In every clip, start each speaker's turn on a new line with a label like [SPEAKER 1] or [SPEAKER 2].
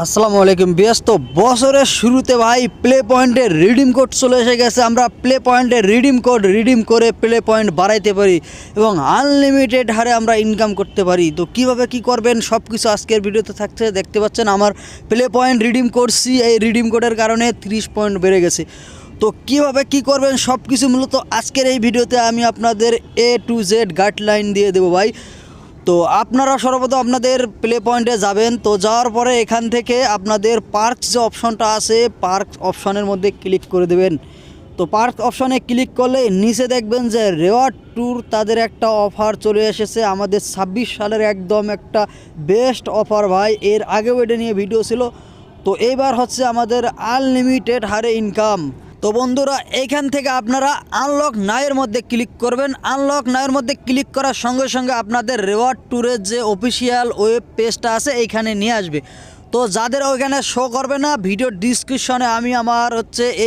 [SPEAKER 1] আসসালামু আলাইকুম বিয়াস। তো বছরের শুরুতে ভাই প্লে পয়েন্টের রিডিম কোড চলে এসে গেছে। আমরা প্লে পয়েন্টের রিডিম কোড রিডিম করে প্লে পয়েন্ট বাড়াইতে পারি এবং আনলিমিটেড হারে আমরা ইনকাম করতে পারি। তো কিভাবে কি করবেন সব কিছু আজকের ভিডিওতে থাকছে। দেখতে পাচ্ছেন আমার প্লে পয়েন্ট রিডিম করছি, এই রিডিম কোডের কারণে 30 পয়েন্ট বেড়ে গেছে। তো কিভাবে কি করবেন সব কিছু মূলত আজকের এই ভিডিওতে আমি আপনাদের A to Z গাইডলাইন দিয়ে দেবো ভাই। তো আপনারা সর্বপ্রথম আপনাদের প্লে পয়েন্টে যাবেন। তো যাওয়ার পরে এখান থেকে আপনাদের পার্কস যে অপশনটা আছে, পার্ক অপশনের মধ্যে ক্লিক করে দেবেন। তো পার্ক অপশনে ক্লিক করলে নিচে দেখবেন যে রেওয়ার্ড ট্যুর তাদের একটা অফার চলে এসেছে। আমাদের 26 সালের একদম একটা বেস্ট অফার ভাই। এর আগেও এটা নিয়ে ভিডিও ছিল। তো এইবার হচ্ছে আমাদের আনলিমিটেড হারে ইনকাম। তো বন্ধুরা এইখান থেকে আপনারা আনলক নাওয়ের মধ্যে ক্লিক করবেন। আনলক নাওয়ের মধ্যে ক্লিক করার সঙ্গে সঙ্গে আপনাদের রেওয়ার্ড ট্যুরের যে অফিসিয়াল ওয়েব পেজটা আছে এইখানে নিয়ে আসবে। তো যাদের ওইখানে শো করবে না, ভিডিও ডিসক্রিপশনে আমি আমার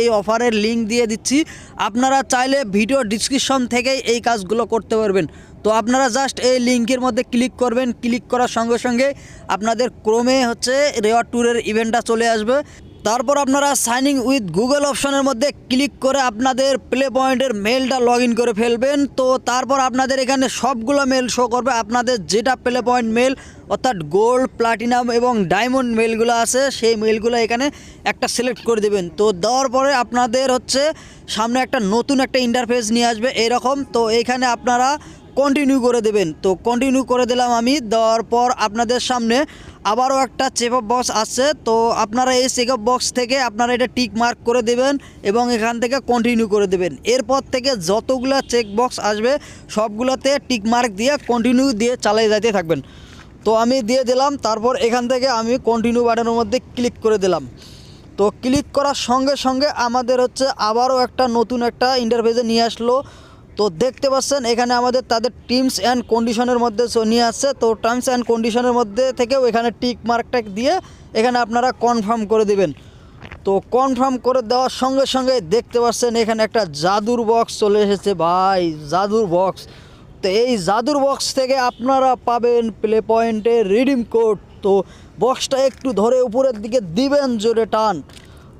[SPEAKER 1] এই অফারের লিঙ্ক দিয়ে দিচ্ছি। আপনারা চাইলে ভিডিও ডিসক্রিপশন থেকেই এই কাজগুলো করতে পারবেন। তো আপনারা জাস্ট এই লিঙ্কের মধ্যে ক্লিক করবেন। ক্লিক করার সঙ্গে সঙ্গে আপনাদের ক্রোমে রেওয়ার্ড ট্যুরের ইভেন্টটা চলে আসবে। তারপর আপনারা সাইনিং উইথ গুগল অপশনের মধ্যে ক্লিক করে আপনাদের প্লে পয়েন্টের মেলটা লগ ইন করে ফেলবেন। তো তারপর আপনাদের এখানে সবগুলো মেল শো করবে। আপনাদের যেটা প্লে পয়েন্ট মেল অর্থাৎ গোল্ড, প্লাটিনাম এবং ডায়মন্ড মেলগুলো আছে সেই মেলগুলো এখানে একটা সিলেক্ট করে দেবেন। তো দেওয়ার পরে আপনাদের সামনে একটা নতুন একটা ইন্টারফেস নিয়ে আসবে এরকম। তো এইখানে আপনারা কন্টিনিউ করে দেবেন। তো কন্টিনিউ করে দিলাম আমি। দেওয়ার পর আপনাদের সামনে আবারও একটা চেকআপ বক্স আসছে। তো আপনারা এই চেকআপ বক্স থেকে আপনারা এটা টিক মার্ক করে দেবেন এবং এখান থেকে কন্টিনিউ করে দেবেন। এরপর থেকে যতগুলো চেক বক্স আসবে সবগুলোতে টিক মার্ক দিয়ে কন্টিনিউ দিয়ে চালিয়ে যেতে থাকবেন। তো আমি দিয়ে দিলাম। তারপর এখান থেকে আমি কন্টিনিউ বাটনের মধ্যে ক্লিক করে দিলাম। তো ক্লিক করার সঙ্গে সঙ্গে আমাদের আবারও একটা নতুন একটা ইন্টারফেসে নিয়ে আসলো। তো দেখতে পাচ্ছেন এখানে আমাদের তাদের টার্মস অ্যান্ড কন্ডিশনের মধ্যে নিয়ে আসছে। তো টার্মস অ্যান্ড কন্ডিশনের মধ্যে থেকেও এখানে টিক মার্কটা দিয়ে এখানে আপনারা কনফার্ম করে দিবেন। তো কনফার্ম করে দেওয়ার সঙ্গে সঙ্গে দেখতে পাচ্ছেন এখানে একটা জাদুর বক্স চলে এসেছে ভাই, জাদুর বক্স। তো এই জাদুর বক্স থেকে আপনারা পাবেন প্লে পয়েন্টের রিডিম কোড। তো বক্সটা একটু ধরে উপরের দিকে দিবেন, জোরে টান।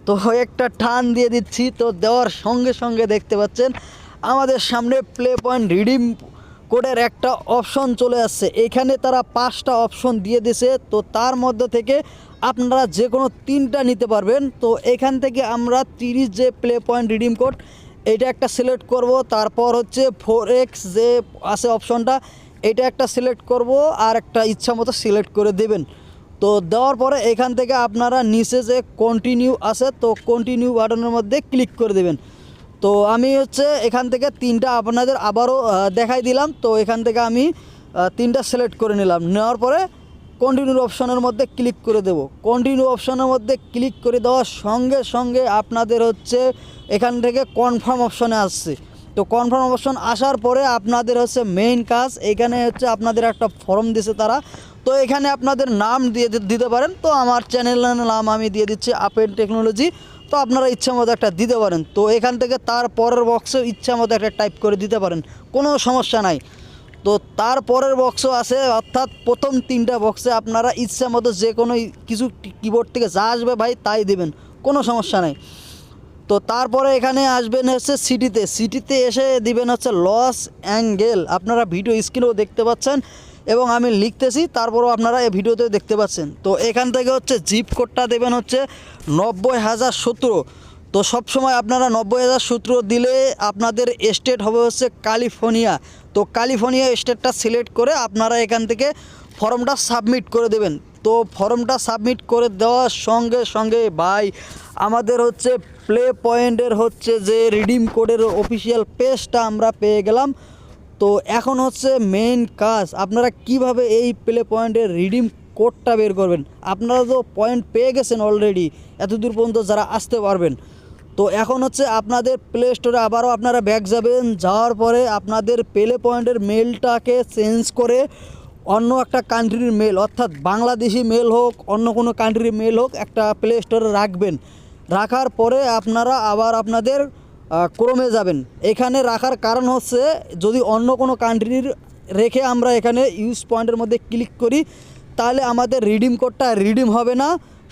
[SPEAKER 1] তো একটা টান দিয়ে দিচ্ছি। তো দেওয়ার সঙ্গে সঙ্গে দেখতে পাচ্ছেন আমাদের সামনে প্লে পয়েন্ট রিডিম কোডের একটা অপশন চলে আসছে। এখানে তারা 5টা অপশন দিয়ে দিয়েছে। তো তার মধ্যে থেকে আপনারা যে কোনো 3টা নিতে পারবেন। তো এখান থেকে আমরা 30 যে প্লে পয়েন্ট রিডিম কোড এটা একটা সিলেক্ট করব। তারপর 4x যে আছে অপশনটা এটা একটা সিলেক্ট করব, আর একটা ইচ্ছা মতো সিলেক্ট করে দেবেন। তো দেওয়ার পরে এখান থেকে আপনারা নিচে যে কন্টিনিউ আছে তো কন্টিনিউ বাটনের মধ্যে ক্লিক করে দেবেন। তো আমি এখান থেকে 3টা আপনাদের আবারও দেখাই দিলাম। তো এখান থেকে আমি 3টা সিলেক্ট করে নিলাম। নেওয়ার পরে কন্টিনিউ অপশনের মধ্যে ক্লিক করে দেব। কন্টিনিউ অপশনের মধ্যে ক্লিক করে দেওয়ার সঙ্গে সঙ্গে আপনাদের এখান থেকে কনফার্ম অপশনে আসছে। তো কনফার্ম অপশন আসার পরে আপনাদের মেইন কাজ এখানে আপনাদের একটা ফর্ম দিয়েছে তারা। তো এখানে আপনাদের নাম দিয়ে দিতে পারেন। তো আমার চ্যানেলের নাম আমি দিয়ে দিচ্ছি আপেন টেকনোলজি। তো আপনারা ইচ্ছা মতো একটা দিতে পারেন। তো এখান থেকে তার পরের বক্সেও ইচ্ছা মতো একটা টাইপ করে দিতে পারেন, কোনো সমস্যা নাই। তো তার পরের বক্সও আছে, অর্থাৎ প্রথম 3টা বক্সে আপনারা ইচ্ছা মতো যে কোনো কিছু কিবোর্ড থেকে যা আসবে ভাই তাই দেবেন, কোনো সমস্যা নাই। তো তারপরে এখানে আসবেন সিটিতে। সিটিতে এসে দিবেন লস অ্যাঙ্গেল। আপনারা ভিডিও স্ক্রিনেও দেখতে পাচ্ছেন এবং আমি লিখতেছি, তারপরও আপনারা এই ভিডিওতে দেখতে পাচ্ছেন। তো এখান থেকে জিপ কোডটা দেবেন 90,017। তো সবসময় আপনারা 90,017 দিলে আপনাদের স্টেট হবে ক্যালিফোর্নিয়া। তো ক্যালিফোর্নিয়া স্টেটটা সিলেক্ট করে আপনারা এখান থেকে ফর্মটা সাবমিট করে দেবেন। তো ফর্মটা সাবমিট করে দেওয়ার সঙ্গে সঙ্গে ভাই আমাদের প্লে পয়েন্টের যে রিডিম কোডের অফিসিয়াল পেজটা আমরা পেয়ে গেলাম। তো এখন মেইন কাজ, আপনারা কিভাবে এই প্লে পয়েন্টের রিডিম কোডটা বের করবেন। আপনারা তো পয়েন্ট পেয়ে গেছেন অলরেডি, এতদূর পর্যন্ত যারা আসতে পারবেন। তো এখন আপনাদের প্লে স্টোরে আবারও আপনারা ব্যাক যাবেন। যাওয়ার পরে আপনাদের প্লে পয়েন্টের মেলটাকে চেঞ্জ করে অন্য একটা কান্ট্রির মেল, অর্থাৎ বাংলাদেশি মেল হোক, অন্য কোনো কান্ট্রির মেল হোক, একটা প্লে স্টোরে রাখবেন। রাখার পরে আপনারা আবার আপনাদের ক্রোমে যাবেন। এখানে রাখার কারণ যদি অন্য কোনো কান্ট্রির রেখে আমরা এখানে ইউজ পয়েন্টের মধ্যে ক্লিক করি তাহলে আমাদের রিডিম কোডটা রিডিম হবে না,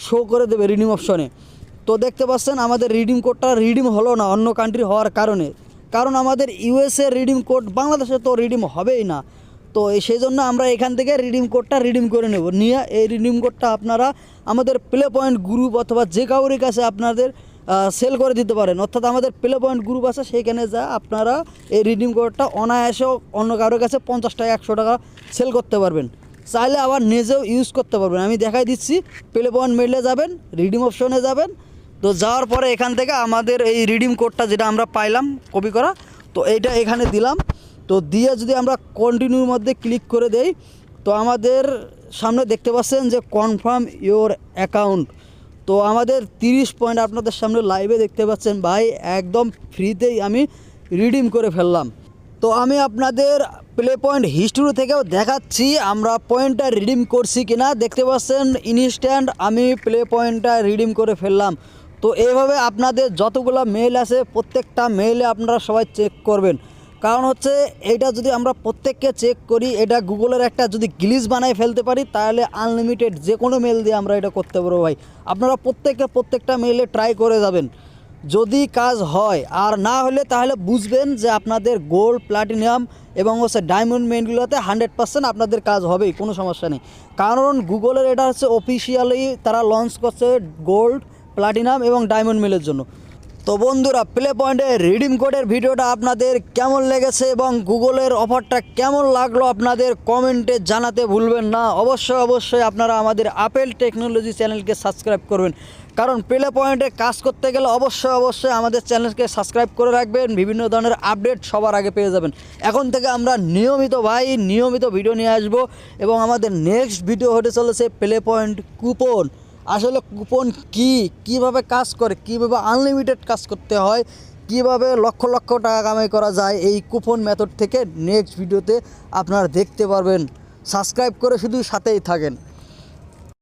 [SPEAKER 1] শো করে দেবে রিডিম অপশনে। তো দেখতে পাচ্ছেন আমাদের রিডিম কোডটা রিডিম হলো না অন্য কান্ট্রি হওয়ার কারণে, কারণ আমাদের ইউএসএ রিডিম কোড বাংলাদেশে তো রিডিম হবেই না। তো সেই জন্য আমরা এখান থেকে রিডিম কোডটা রিডিম করে নেব, নিয়ে এই রিডিম কোডটা আপনারা আমাদের প্লে পয়েন্ট গ্রুপ অথবা যে কাউরি কাছে আপনাদের সেল করে দিতে পারেন। অর্থাৎ আমাদের প্লে পয়েন্ট গ্রুপ আছে, সেইখানে যা আপনারা এই রিডিম কোডটা অনায়াসেও অন্য কারোর কাছে 50 টাকা 100 টাকা সেল করতে পারবেন, চাইলে আবার নিজেও ইউজ করতে পারবেন। আমি দেখাই দিচ্ছি, প্লে পয়েন্ট মেলে যাবেন, রিডিম অপশনে যাবেন। তো যাওয়ার পরে এখান থেকে আমাদের এই রিডিম কোডটা যেটা আমরা পাইলাম কপি করা, তো এইটা এখানে দিলাম। তো দিয়ে যদি আমরা কন্টিনিউর মধ্যে ক্লিক করে দেই, তো আমাদের সামনে দেখতে পাচ্ছেন যে কনফার্ম ইওর অ্যাকাউন্ট। তো আমাদের 30 পয়েন্ট আপনাদের সামনে লাইভে দেখতে পাচ্ছেন ভাই, একদম ফ্রিতেই আমি রিডিম করে ফেললাম। তো আমি আপনাদের প্লে পয়েন্ট হিস্ট্রি থেকেও দেখাচ্ছি আমরা পয়েন্টটা রিডিম করছি কিনা। দেখতে পাচ্ছেন ইনস্ট্যান্ট আমি প্লে পয়েন্টটা রিডিম করে ফেললাম। তো এইভাবে আপনাদের যতগুলো মেইল আছে প্রত্যেকটা মেইলে আপনারা সবাই চেক করবেন, কারণ হচ্ছে এটা যদি আমরা প্রত্যেককে চেক করি, এটা গুগলের একটা যদি গ্লিচ বানায় ফেলতে পারি, তাহলে আনলিমিটেড যে কোনো মেল দিয়ে আমরা এটা করতে পারবো ভাই। আপনারা প্রত্যেকটা মেইলে ট্রাই করে যাবেন, যদি কাজ হয়। আর না হলে তাহলে বুঝবেন যে আপনাদের গোল্ড, প্লাটিনাম এবং হচ্ছে ডায়মন্ড মেইলগুলোতে 100% আপনাদের কাজ হবেই, কোনো সমস্যা নেই। কারণ গুগলের এটা হচ্ছে অফিসিয়ালি তারা লঞ্চ করছে গোল্ড, প্লাটিনাম এবং ডায়মন্ড মেলের জন্য। তো বন্ধুরা, প্লে পয়েন্টের রিডিম কোডের ভিডিওটা আপনাদের কেমন লেগেছে এবং গুগলের অফারটা কেমন লাগলো আপনাদের কমেন্টে জানাতে ভুলবেন না। অবশ্যই আপনারা আমাদের আপেল টেকনোলজি চ্যানেলকে সাবস্ক্রাইব করবেন, কারণ প্লে পয়েন্টে কাজ করতে গেলে অবশ্যই আমাদের চ্যানেলকে সাবস্ক্রাইব করে রাখবেন, বিভিন্ন ধরনের আপডেট সবার আগে পেয়ে যাবেন। এখন থেকে আমরা নিয়মিত ভিডিও নিয়ে আসবো, এবং আমাদের নেক্সট ভিডিও হতে চলেছে প্লে পয়েন্ট কুপন। আসলে কুপন কীভাবে কাজ করে, কীভাবে আনলিমিটেড কাজ করতে হয়, কীভাবে লক্ষ টাকা কামাই করা যায় এই কুপন মেথড থেকে নেক্সট ভিডিওতে আপনারা দেখতে পারবেন। সাবস্ক্রাইব করে শুধু সাথেই থাকেন।